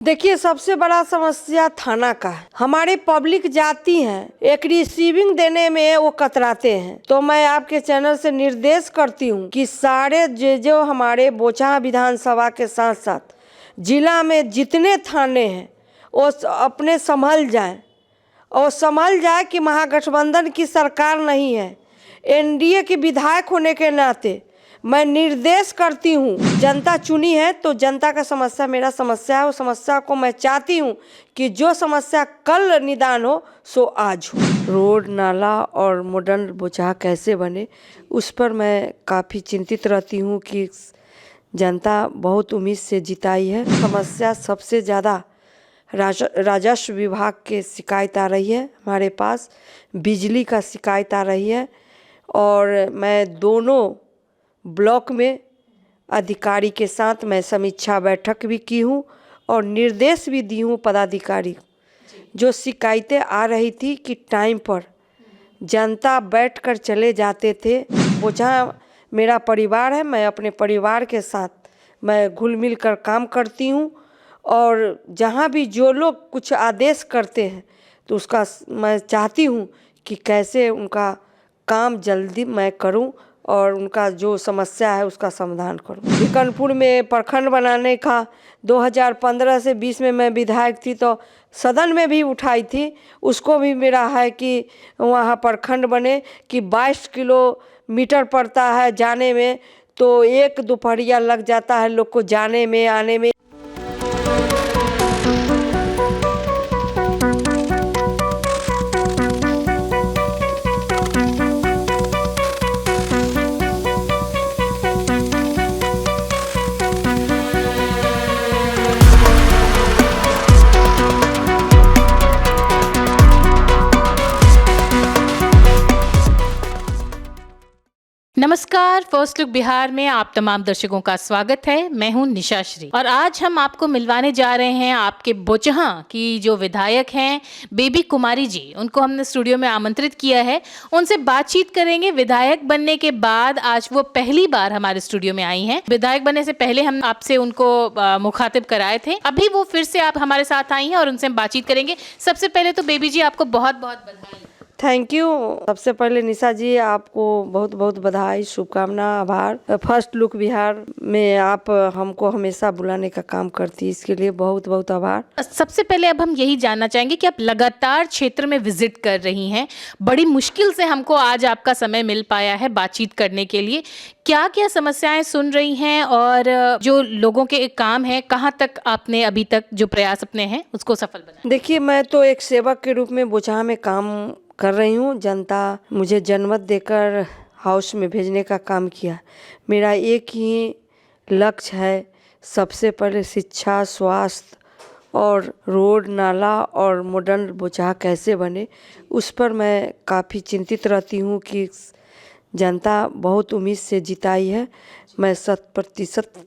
देखिए, सबसे बड़ा समस्या थाना का है। हमारे पब्लिक जाती हैं, एक रिसीविंग देने में वो कतराते हैं। तो मैं आपके चैनल से निर्देश करती हूँ कि सारे जो हमारे बोचहा विधानसभा के साथ साथ जिला में जितने थाने हैं वो अपने संभल जाएं और संभल जाए कि महागठबंधन की सरकार नहीं है। एनडीए के विधायक होने के नाते मैं निर्देश करती हूँ, जनता चुनी है तो जनता का समस्या मेरा समस्या है। उस समस्या को मैं चाहती हूँ कि जो समस्या कल निदान हो सो आज हो। रोड नाला और मॉडर्न बोचहा कैसे बने, उस पर मैं काफ़ी चिंतित रहती हूँ कि जनता बहुत उम्मीद से जिताई है। समस्या सबसे ज़्यादा राजस्व विभाग के शिकायत आ रही है, हमारे पास बिजली का शिकायत आ रही है और मैं दोनों ब्लॉक में अधिकारी के साथ मैं समीक्षा बैठक भी की हूँ और निर्देश भी दी हूँ पदाधिकारी। जो शिकायतें आ रही थी कि टाइम पर जनता बैठकर चले जाते थे। बोचहा मेरा परिवार है, मैं अपने परिवार के साथ मैं घुल मिल कर काम करती हूँ और जहाँ भी जो लोग कुछ आदेश करते हैं तो उसका मैं चाहती हूँ कि कैसे उनका काम जल्दी मैं करूँ और उनका जो समस्या है उसका समाधान करूँ। बिकनपुर में प्रखंड बनाने का 2015 से 20 में मैं विधायक थी तो सदन में भी उठाई थी। उसको भी मेरा है कि वहाँ प्रखंड बने कि 22 किलोमीटर पड़ता है जाने में, तो एक दोपहरिया लग जाता है लोग को जाने में आने में। नमस्कार, फर्स्ट लुक बिहार में आप तमाम दर्शकों का स्वागत है। मैं हूं निशा श्री और आज हम आपको मिलवाने जा रहे हैं आपके बोचहा की जो विधायक हैं बेबी कुमारी जी। उनको हमने स्टूडियो में आमंत्रित किया है, उनसे बातचीत करेंगे। विधायक बनने के बाद आज वो पहली बार हमारे स्टूडियो में आई हैं। विधायक बनने से पहले हम आपसे उनको मुखातिब कराए थे, अभी वो फिर से आप हमारे साथ आई हैं और उनसे हम बातचीत करेंगे। सबसे पहले तो बेबी जी आपको बहुत बहुत बधाई। Thank you. सबसे पहले निशा जी आपको बहुत बहुत बधाई, शुभकामना, आभार। फर्स्ट लुक बिहार में आप हमको हमेशा बुलाने का काम करती है, इसके लिए बहुत बहुत आभार। सबसे पहले अब हम यही जानना चाहेंगे कि आप लगातार क्षेत्र में विजिट कर रही हैं, बड़ी मुश्किल से हमको आज आपका समय मिल पाया है बातचीत करने के लिए। क्या क्या समस्याएं सुन रही हैं और जो लोगों के काम है, कहाँ तक आपने अभी तक जो प्रयास अपने हैं उसको सफल बनाया? देखिए, मैं तो एक सेवक के रूप में बोचहा में काम कर रही हूँ। जनता मुझे जन्मत देकर हाउस में भेजने का काम किया। मेरा एक ही लक्ष्य है, सबसे पहले शिक्षा, स्वास्थ्य और रोड नाला और मॉडर्न बोचहा कैसे बने, उस पर मैं काफ़ी चिंतित रहती हूँ कि जनता बहुत उम्मीद से जिताई है। मैं 100%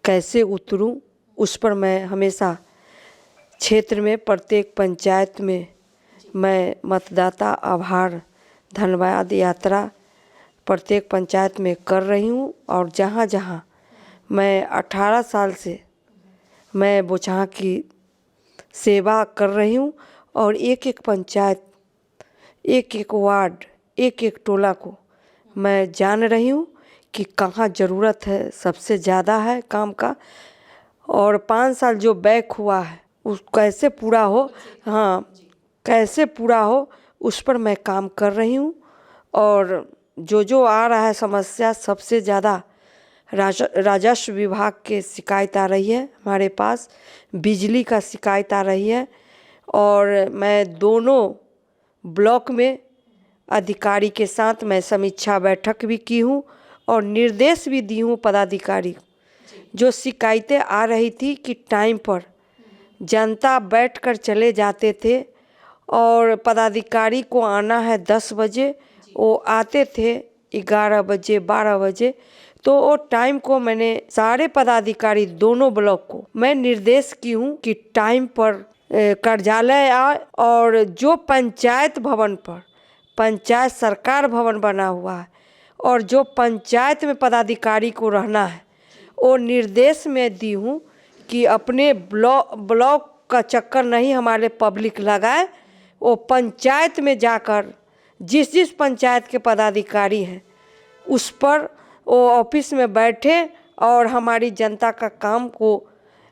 कैसे उतरूँ, उस पर मैं हमेशा क्षेत्र में प्रत्येक पंचायत में मैं मतदाता आभार धन्यवाद यात्रा प्रत्येक पंचायत में कर रही हूँ और जहाँ जहाँ मैं 18 साल से मैं बोचहा की सेवा कर रही हूँ और एक एक पंचायत, एक एक वार्ड, एक एक टोला को मैं जान रही हूँ कि कहाँ ज़रूरत है, सबसे ज़्यादा है काम का। और 5 साल जो बैक हुआ है उस कैसे पूरा हो, हाँ कैसे पूरा हो, उस पर मैं काम कर रही हूँ। और जो आ रहा है समस्या, सबसे ज़्यादा राजस्व विभाग के शिकायत आ रही है, हमारे पास बिजली का शिकायत आ रही है और मैं दोनों ब्लॉक में अधिकारी के साथ मैं समीक्षा बैठक भी की हूँ और निर्देश भी दी हूँ पदाधिकारी। जो शिकायतें आ रही थी कि टाइम पर जनता बैठकर चले जाते थे और पदाधिकारी को आना है 10 बजे, वो आते थे 11 बजे 12 बजे। तो वो टाइम को मैंने सारे पदाधिकारी दोनों ब्लॉक को मैं निर्देश की हूँ कि टाइम पर कार्यालय आए और जो पंचायत भवन पर पंचायत सरकार भवन बना हुआ है और जो पंचायत में पदाधिकारी को रहना है, वो निर्देश में दी हूँ कि अपने ब्लॉक का चक्कर नहीं हमारे पब्लिक लगाए, वो पंचायत में जाकर जिस पंचायत के पदाधिकारी हैं उस पर वो ऑफिस में बैठे और हमारी जनता का काम को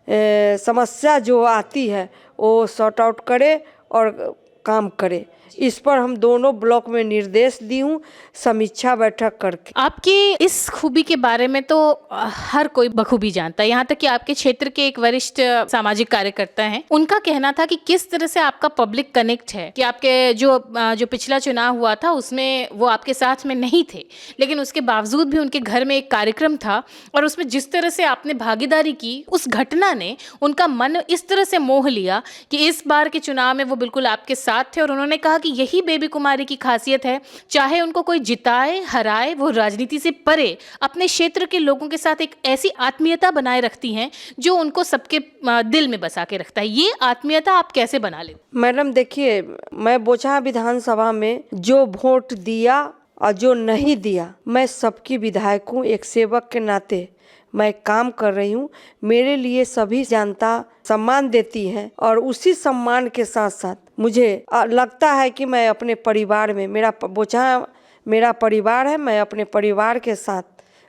समस्या जो आती है वो सॉर्ट आउट करे और काम करे। इस पर हम दोनों ब्लॉक में निर्देश दी हूँ समीक्षा बैठक करके। आपकी इस खूबी के बारे में तो हर कोई बखूबी जानता है, यहाँ तक कि आपके क्षेत्र के एक वरिष्ठ सामाजिक कार्यकर्ता हैं, उनका कहना था कि किस तरह से आपका पब्लिक कनेक्ट है, कि आपके जो पिछला चुनाव हुआ था उसमें वो आपके साथ में नहीं थे, लेकिन उसके बावजूद भी उनके घर में एक कार्यक्रम था और उसमें जिस तरह से आपने भागीदारी की, उस घटना ने उनका मन इस तरह से मोह लिया कि इस बार के चुनाव में वो बिल्कुल आपके साथ थे। और उन्होंने कहा कि यही बेबी कुमारी की खासियत है, चाहे उनको कोई जिताए हराए, वो राजनीति से परे अपने क्षेत्र के लोगों के साथ एक ऐसी आत्मीयता बनाए रखती हैं जो उनको सबके दिल में बसा के रखता है। ये आत्मीयता आप कैसे बना लेते? मैडम देखिए, मैं बोचहा विधानसभा में जो वोट दिया और जो नहीं दिया, मैं सबकी विधायक हूँ, एक सेवक के नाते मैं काम कर रही हूँ। मेरे लिए सभी जनता सम्मान देती है और उसी सम्मान के साथ साथ मुझे लगता है कि मैं अपने परिवार में, मेरा बोचहा मेरा परिवार है, मैं अपने परिवार के साथ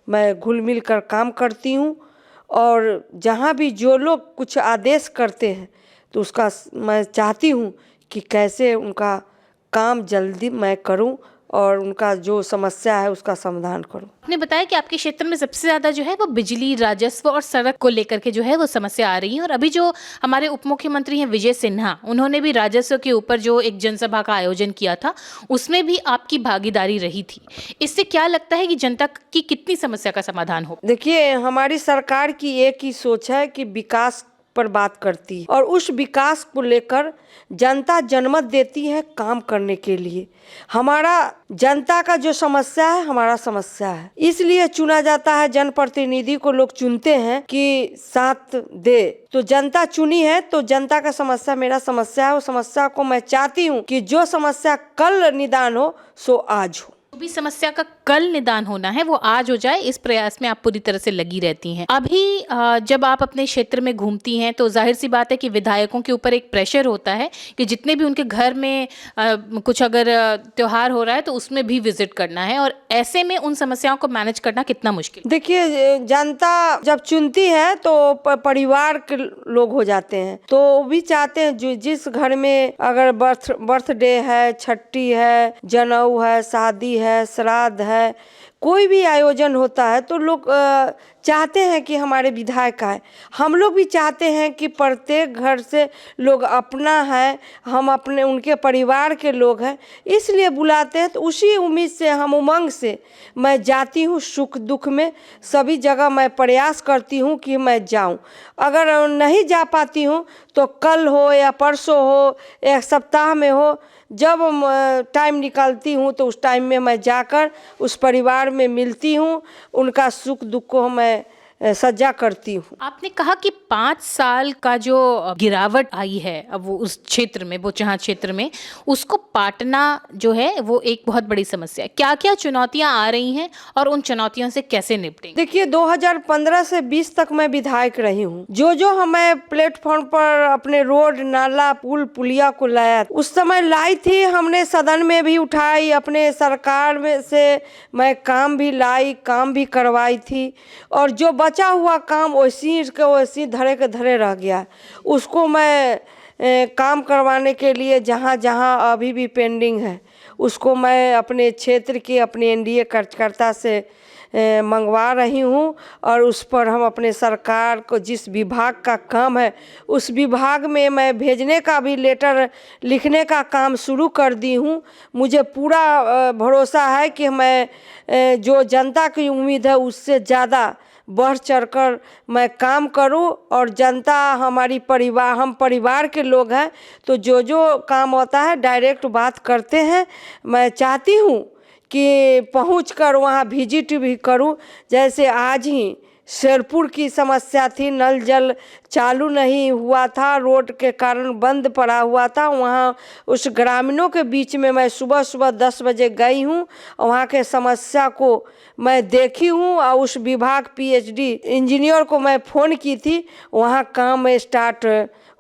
मैं घुल मिल कर काम करती हूँ। और जहाँ भी जो लोग कुछ आदेश करते हैं तो उसका मैं चाहती हूँ कि कैसे उनका काम जल्दी मैं करूँ और उनका जो समस्या है उसका समाधान करूं। आपने बताया कि आपके क्षेत्र में सबसे ज़्यादा जो है वो बिजली, राजस्व और सड़क को लेकर के जो है वो समस्या आ रही है। और अभी जो हमारे उप मुख्यमंत्री हैं विजय सिन्हा, उन्होंने भी राजस्व के ऊपर जो एक जनसभा का आयोजन किया था उसमें भी आपकी भागीदारी रही थी। इससे क्या लगता है कि जनता की कितनी समस्या का समाधान हो? देखिए, हमारी सरकार की एक ही सोच है कि विकास पर बात करती है और उस विकास को लेकर जनता जनमत देती है काम करने के लिए। हमारा जनता का जो समस्या है हमारा समस्या है, इसलिए चुना जाता है। जनप्रतिनिधि को लोग चुनते हैं कि साथ दे, तो जनता चुनी है तो जनता का समस्या मेरा समस्या है। वो समस्या को मैं चाहती हूँ कि जो समस्या कल निदान हो सो आज हो। जो भी समस्या का कल निदान होना है वो आज हो जाए, इस प्रयास में आप पूरी तरह से लगी रहती हैं। अभी जब आप अपने क्षेत्र में घूमती हैं तो जाहिर सी बात है कि विधायकों के ऊपर एक प्रेशर होता है कि जितने भी उनके घर में कुछ अगर त्योहार हो रहा है तो उसमें भी विजिट करना है, और ऐसे में उन समस्याओं को मैनेज करना कितना मुश्किल? देखिए, जनता जब चुनती है तो परिवार के लोग हो जाते हैं, तो वो भी चाहते हैं जो जिस घर में अगर बर्थडे है, छठी है, जनेऊ है, शादी है, श्राद्ध है, कोई भी आयोजन होता है तो लोग चाहते हैं कि हमारे विधायक आए। हम लोग भी चाहते हैं कि प्रत्येक घर से लोग अपना है, हम अपने उनके परिवार के लोग हैं, इसलिए बुलाते हैं। तो उसी उम्मीद से हम उमंग से मैं जाती हूँ, सुख दुख में सभी जगह मैं प्रयास करती हूँ कि मैं जाऊँ। अगर नहीं जा पाती हूँ तो कल हो या परसों हो, एक सप्ताह में हो, जब टाइम निकालती हूँ तो उस टाइम में मैं जाकर उस परिवार में मिलती हूँ, उनका सुख दुख को मैं सज्जा करती हूँ। आपने कहा कि 5 साल का जो गिरावट आई है अब वो उस क्षेत्र में, बोचहा क्षेत्र में, उसको पाटना जो है वो एक बहुत बड़ी समस्या है। क्या क्या चुनौतियां आ रही हैं और उन चुनौतियों से कैसे निपटेंगे? देखिए, 2015 से 20 तक मैं विधायक रही हूँ। जो हमें प्लेटफॉर्म पर अपने रोड, नाला, पुल, पुलिया को लाया, उस समय लाई थी, हमने सदन में भी उठाई, अपने सरकार में से मैं काम भी लाई, काम भी करवाई थी। और जो बचा हुआ काम वैसी धरे के धरे रह गया, उसको मैं काम करवाने के लिए जहाँ जहाँ अभी भी पेंडिंग है उसको मैं अपने क्षेत्र के अपने एनडीए कार्यकर्ता से मंगवा रही हूँ। और उस पर हम अपने सरकार को जिस विभाग का काम है उस विभाग में मैं भेजने का भी लेटर लिखने का काम शुरू कर दी हूँ। मुझे पूरा भरोसा है कि मैं जो जनता की उम्मीद है उससे ज़्यादा बढ़ चढ़कर मैं काम करूं। और जनता हमारी परिवार, हम परिवार के लोग हैं, तो जो काम होता है डायरेक्ट बात करते हैं। मैं चाहती हूं कि पहुंचकर वहां विजिट भी करूं। जैसे आज ही शेरपुर की समस्या थी, नल जल चालू नहीं हुआ था, रोड के कारण बंद पड़ा हुआ था। वहाँ उस ग्रामीणों के बीच में मैं सुबह सुबह 10 बजे गई हूँ, वहाँ के समस्या को मैं देखी हूँ और उस विभाग पीएचडी इंजीनियर को मैं फ़ोन की थी। वहाँ काम स्टार्ट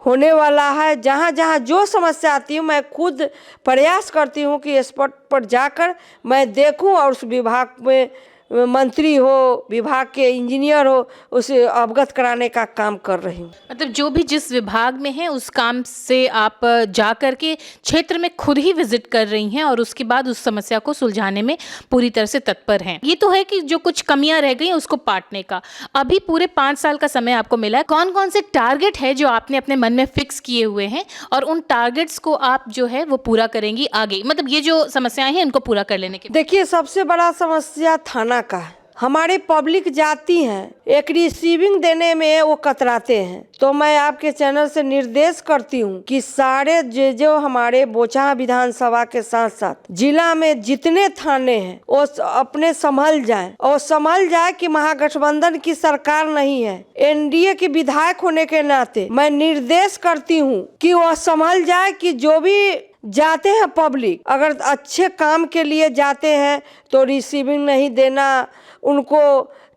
होने वाला है। जहाँ जहाँ जो समस्या आती है मैं खुद प्रयास करती हूँ कि स्पॉट पर जाकर मैं देखूँ और उस विभाग में मंत्री हो, विभाग के इंजीनियर हो, उसे अवगत कराने का काम कर रही हूँ। मतलब जो भी जिस विभाग में है उस काम से आप जा कर के क्षेत्र में खुद ही विजिट कर रही हैं और उसके बाद उस समस्या को सुलझाने में पूरी तरह से तत्पर हैं। ये तो है कि जो कुछ कमियां रह गई हैं उसको पाटने का। अभी पूरे 5 साल का समय आपको मिला है, कौन कौन से टारगेट है जो आपने अपने मन में फिक्स किए हुए हैं और उन टारगेट्स को आप जो है वो पूरा करेंगी आगे, मतलब ये जो समस्याएं हैं इनको पूरा कर लेने के? देखिए, सबसे बड़ा समस्या थाना का है। हमारे पब्लिक जाती हैं, एक रिसीविंग देने में वो कतराते हैं। तो मैं आपके चैनल से निर्देश करती हूँ कि सारे जो हमारे बोचहा विधानसभा के साथ साथ जिला में जितने थाने हैं वो अपने संभल जाएं और संभल जाए कि महागठबंधन की सरकार नहीं है। एनडीए के विधायक होने के नाते मैं निर्देश करती हूँ कि वह संभल जाए कि जो भी जाते हैं पब्लिक, अगर अच्छे काम के लिए जाते हैं तो रिसीविंग नहीं देना, उनको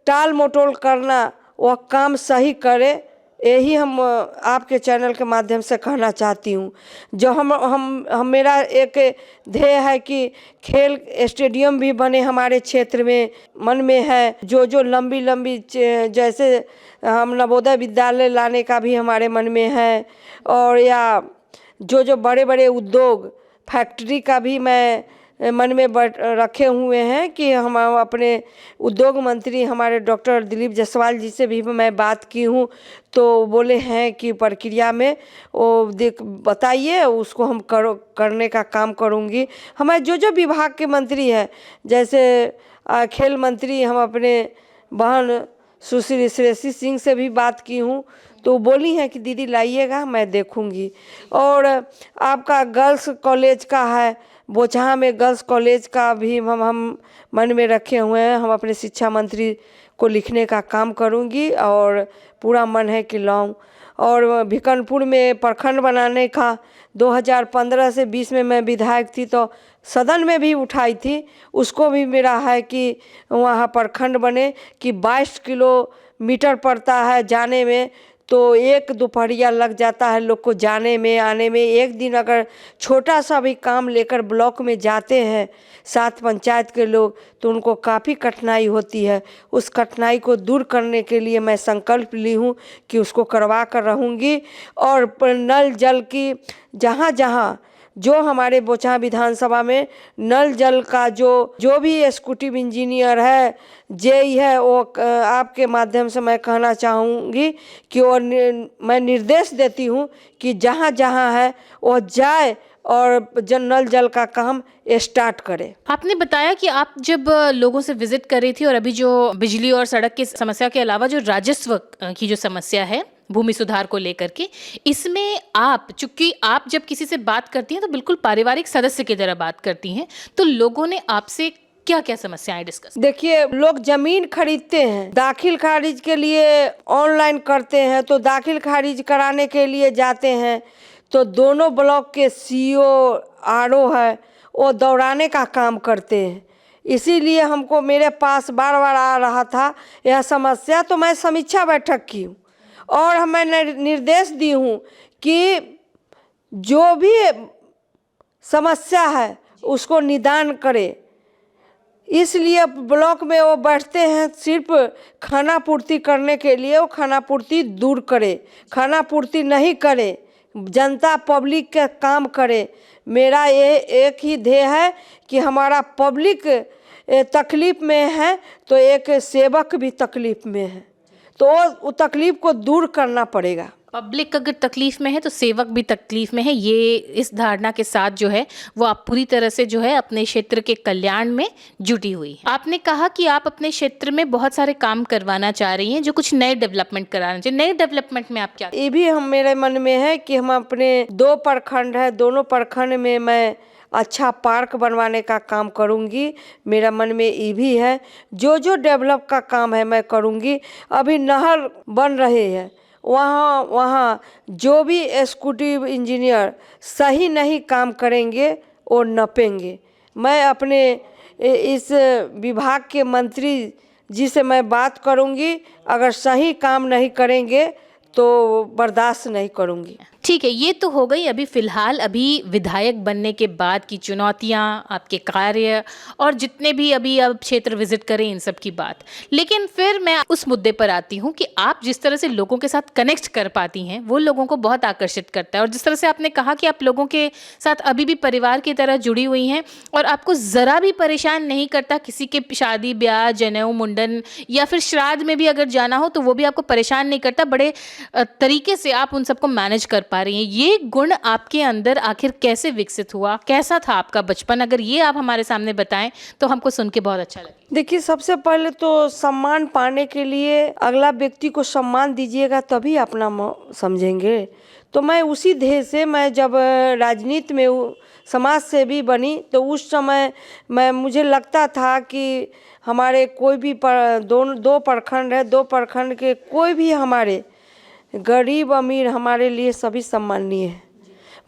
टाल मटोल करना, वह काम सही करे। यही हम आपके चैनल के माध्यम से कहना चाहती हूँ। जो हम मेरा एक ध्येय है कि खेल स्टेडियम भी बने हमारे क्षेत्र में, मन में है। जो लंबी लंबी जैसे हम नवोदय विद्यालय लाने का भी हमारे मन में है, और या जो बड़े बड़े उद्योग फैक्ट्री का भी मैं मन में रखे हुए हैं कि हम अपने उद्योग मंत्री हमारे डॉक्टर दिलीप जायसवाल जी से भी मैं बात की हूँ, तो बोले हैं कि प्रक्रिया में वो बताइए, उसको हम करने का काम करूँगी। हमारे जो विभाग के मंत्री हैं, जैसे खेल मंत्री हम अपने बहन सुश्री श्रेयसी सिंह से भी बात की हूँ, तो बोली हैं कि दीदी लाइएगा, मैं देखूंगी। और आपका गर्ल्स कॉलेज का है, बोचहा में गर्ल्स कॉलेज का भी हम मन में रखे हुए हैं। हम अपने शिक्षा मंत्री को लिखने का काम करूंगी और पूरा मन है कि लाऊं। और भिकनपुर में प्रखंड बनाने का 2015 से 20 में मैं विधायक थी तो सदन में भी उठाई थी, उसको भी मेरा है कि वहाँ प्रखंड बने कि 22 किलोमीटर पड़ता है जाने में, तो एक दोपहरिया लग जाता है लोग को जाने में आने में। एक दिन अगर छोटा सा भी काम लेकर ब्लॉक में जाते हैं 7 पंचायत के लोग, तो उनको काफ़ी कठिनाई होती है। उस कठिनाई को दूर करने के लिए मैं संकल्प ली हूँ कि उसको करवा कर रहूँगी। और नल जल की जहाँ जहाँ जो हमारे बोचहा विधानसभा में नल जल का जो भी एग्जीक्यूटिव इंजीनियर है, जेई है, वो आपके माध्यम से मैं कहना चाहूँगी कि वो मैं निर्देश देती हूँ कि जहाँ जहाँ है वो जाए और नल जल का काम स्टार्ट करे। आपने बताया कि आप जब लोगों से विजिट कर रही थी और अभी जो बिजली और सड़क की समस्या के अलावा जो राजस्व की जो समस्या है भूमि सुधार को लेकर के, इसमें आप, चूंकि आप जब किसी से बात करती हैं तो बिल्कुल पारिवारिक सदस्य की तरह बात करती हैं, तो लोगों ने आपसे क्या क्या समस्याएं डिस्कस? देखिए, लोग जमीन खरीदते हैं, दाखिल खारिज के लिए ऑनलाइन करते हैं, तो दाखिल खारिज कराने के लिए जाते हैं तो दोनों ब्लॉक के सीईओ आरओ है वो दौड़ाने का काम करते हैं। इसीलिए हमको मेरे पास बार बार आ रहा था यह समस्या, तो मैं समीक्षा बैठक की हूँ और मैंने निर्देश दी हूँ कि जो भी समस्या है उसको निदान करे। इसलिए ब्लॉक में वो बैठते हैं सिर्फ खाना पूर्ति करने के लिए, वो खाना पूर्ति दूर करे, खाना पूर्ति नहीं करे, जनता पब्लिक का काम करे। मेरा ये एक ही ध्येय है कि हमारा पब्लिक तकलीफ़ में है तो एक सेवक भी तकलीफ़ में है, तो वो तकलीफ़ को दूर करना पड़ेगा। पब्लिक अगर तकलीफ में है तो सेवक भी तकलीफ में है, ये इस धारणा के साथ जो है वो आप पूरी तरह से जो है अपने क्षेत्र के कल्याण में जुटी हुई है। आपने कहा कि आप अपने क्षेत्र में बहुत सारे काम करवाना चाह रही हैं, जो कुछ नए डेवलपमेंट कराना चाहिए। नए डेवलपमेंट में आप क्या? ये भी हम मेरे मन में है कि हम अपने 2 प्रखंड है, दोनों प्रखंड में मैं अच्छा पार्क बनवाने का काम करूँगी। मेरा मन में ये भी है, जो डेवलप का काम है मैं करूँगी। अभी नहर बन रहे हैं, वहाँ जो भी एग्जीक्यूटिव इंजीनियर सही नहीं काम करेंगे वो नपेंगे। मैं अपने इस विभाग के मंत्री जी से मैं बात करूँगी, अगर सही काम नहीं करेंगे तो बर्दाश्त नहीं करूँगी। ठीक है, ये तो हो गई अभी फ़िलहाल अभी विधायक बनने के बाद की चुनौतियाँ, आपके कार्य और जितने भी अभी आप क्षेत्र विजिट करें इन सब की बात। लेकिन फिर मैं उस मुद्दे पर आती हूँ कि आप जिस तरह से लोगों के साथ कनेक्ट कर पाती हैं वो लोगों को बहुत आकर्षित करता है। और जिस तरह से आपने कहा कि आप लोगों के साथ अभी भी परिवार की तरह जुड़ी हुई हैं और आपको ज़रा भी परेशान नहीं करता किसी के शादी ब्याह, जनेऊ, मुंडन या फिर श्राद्ध में भी अगर जाना हो तो वो भी आपको परेशान नहीं करता। बड़े तरीके से आप उन सबको मैनेज कर पा रही हैं। ये गुण आपके अंदर आखिर कैसे विकसित हुआ, कैसा था आपका बचपन? अगर ये आप हमारे सामने बताएं तो हमको सुन के बहुत अच्छा लगे। देखिए, सबसे पहले तो सम्मान पाने के लिए अगला व्यक्ति को सम्मान दीजिएगा तभी अपना समझेंगे। तो मैं उसी ध्येय से मैं जब राजनीति में समाज सेवी बनी तो उस समय मुझे लगता था कि हमारे कोई भी दो प्रखंड है, दो प्रखंड के कोई भी हमारे गरीब अमीर हमारे लिए सभी सम्माननीय है।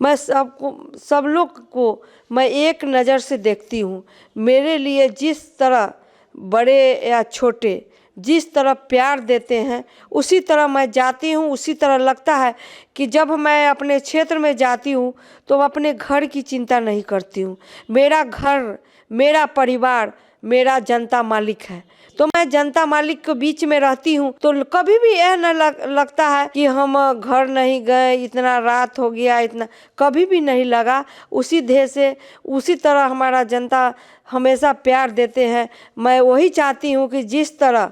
मैं सब लोग को मैं एक नज़र से देखती हूँ। मेरे लिए जिस तरह बड़े या छोटे जिस तरह प्यार देते हैं उसी तरह मैं जाती हूँ। उसी तरह लगता है कि जब मैं अपने क्षेत्र में जाती हूँ तो अपने घर की चिंता नहीं करती हूँ। मेरा घर, मेरा परिवार, मेरा जनता मालिक है। तो मैं जनता मालिक के बीच में रहती हूँ तो कभी भी यह न लगता है कि हम घर नहीं गए, इतना रात हो गया, इतना कभी भी नहीं लगा। उसी ध्येय से उसी तरह हमारा जनता हमेशा प्यार देते हैं। मैं वही चाहती हूँ कि जिस तरह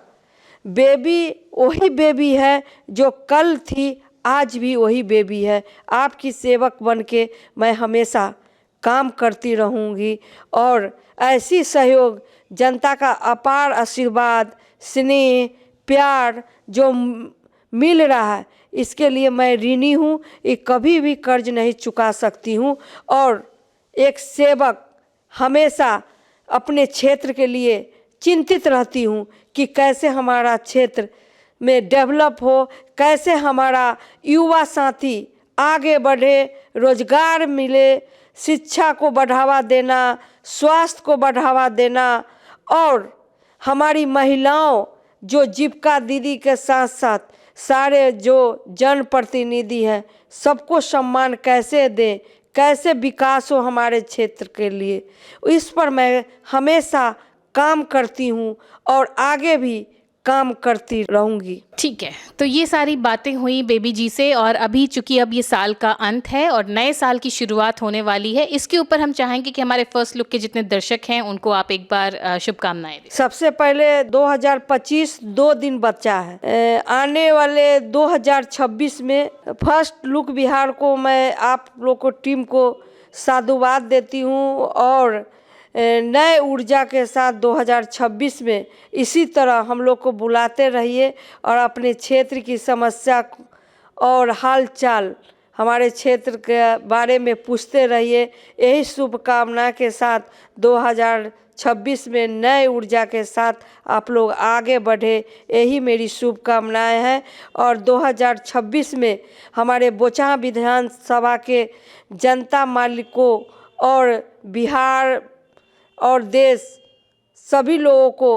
बेबी वही बेबी है जो कल थी, आज भी वही बेबी है। आपकी सेवक बनके मैं हमेशा काम करती रहूँगी और ऐसी सहयोग, जनता का अपार आशीर्वाद, स्नेह, प्यार जो मिल रहा है इसके लिए मैं ऋणी हूँ। ये कभी भी कर्ज नहीं चुका सकती हूँ। और एक सेवक हमेशा अपने क्षेत्र के लिए चिंतित रहती हूँ कि कैसे हमारा क्षेत्र में डेवलप हो, कैसे हमारा युवा साथी आगे बढ़े, रोजगार मिले, शिक्षा को बढ़ावा देना, स्वास्थ्य को बढ़ावा देना और हमारी महिलाओं जो जीविका दीदी के साथ साथ सारे जो जनप्रतिनिधि हैं सबको सम्मान कैसे दें, कैसे विकास हो हमारे क्षेत्र के लिए, इस पर मैं हमेशा काम करती हूँ और आगे भी काम करती रहूँगी। ठीक है, तो ये सारी बातें हुई बेबी जी से और अभी चूंकि अब ये साल का अंत है और नए साल की शुरुआत होने वाली है, इसके ऊपर हम चाहेंगे कि हमारे फर्स्ट लुक के जितने दर्शक हैं उनको आप एक बार शुभकामनाएं दें। सबसे पहले 2025 2 दिन बचा है। आने वाले 2026 में फर्स्ट लुक बिहार को मैं आप लोग को टीम को साधुवाद देती हूँ और नए ऊर्जा के साथ 2026 में इसी तरह हम लोग को बुलाते रहिए और अपने क्षेत्र की समस्या और हालचाल हमारे क्षेत्र के बारे में पूछते रहिए। यही शुभकामना के साथ 2026 में नए ऊर्जा के साथ आप लोग आगे बढ़े, यही मेरी शुभकामनाएं हैं। और 2026 में हमारे बोचहां विधानसभा के जनता मालिकों और बिहार और देश सभी लोगों को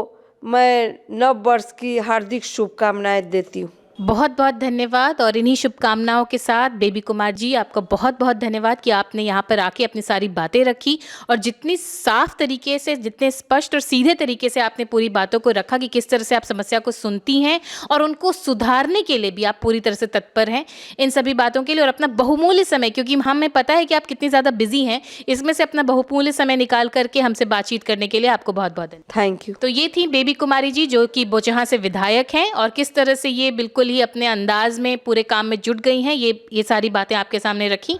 मैं नव वर्ष की हार्दिक शुभकामनाएं देती हूँ। बहुत बहुत धन्यवाद। और इन्हीं शुभकामनाओं के साथ बेबी कुमार जी आपका बहुत बहुत धन्यवाद कि आपने यहाँ पर आके अपनी सारी बातें रखी और जितनी साफ तरीके से, जितने स्पष्ट और सीधे तरीके से आपने पूरी बातों को रखा कि किस तरह से आप समस्या को सुनती हैं और उनको सुधारने के लिए भी आप पूरी तरह से तत्पर हैं इन सभी बातों के लिए। और अपना बहुमूल्य समय, क्योंकि हमें पता है कि आप कितनी ज़्यादा बिजी हैं, इसमें से अपना बहुमूल्य समय निकाल करके हमसे बातचीत करने के लिए आपको बहुत बहुत धन्यवाद। Thank you. तो ये थी बेबी कुमारी जी जो कि बोचहां से विधायक हैं और किस तरह से ये बिल्कुल ही अपने अंदाज में पूरे काम में जुट गई हैं, ये सारी बातें आपके सामने रखी।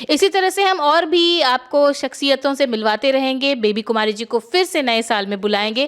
इसी तरह से हम और भी आपको शख्सियतों से मिलवाते रहेंगे। बेबी कुमारी जी को फिर से नए साल में बुलाएंगे।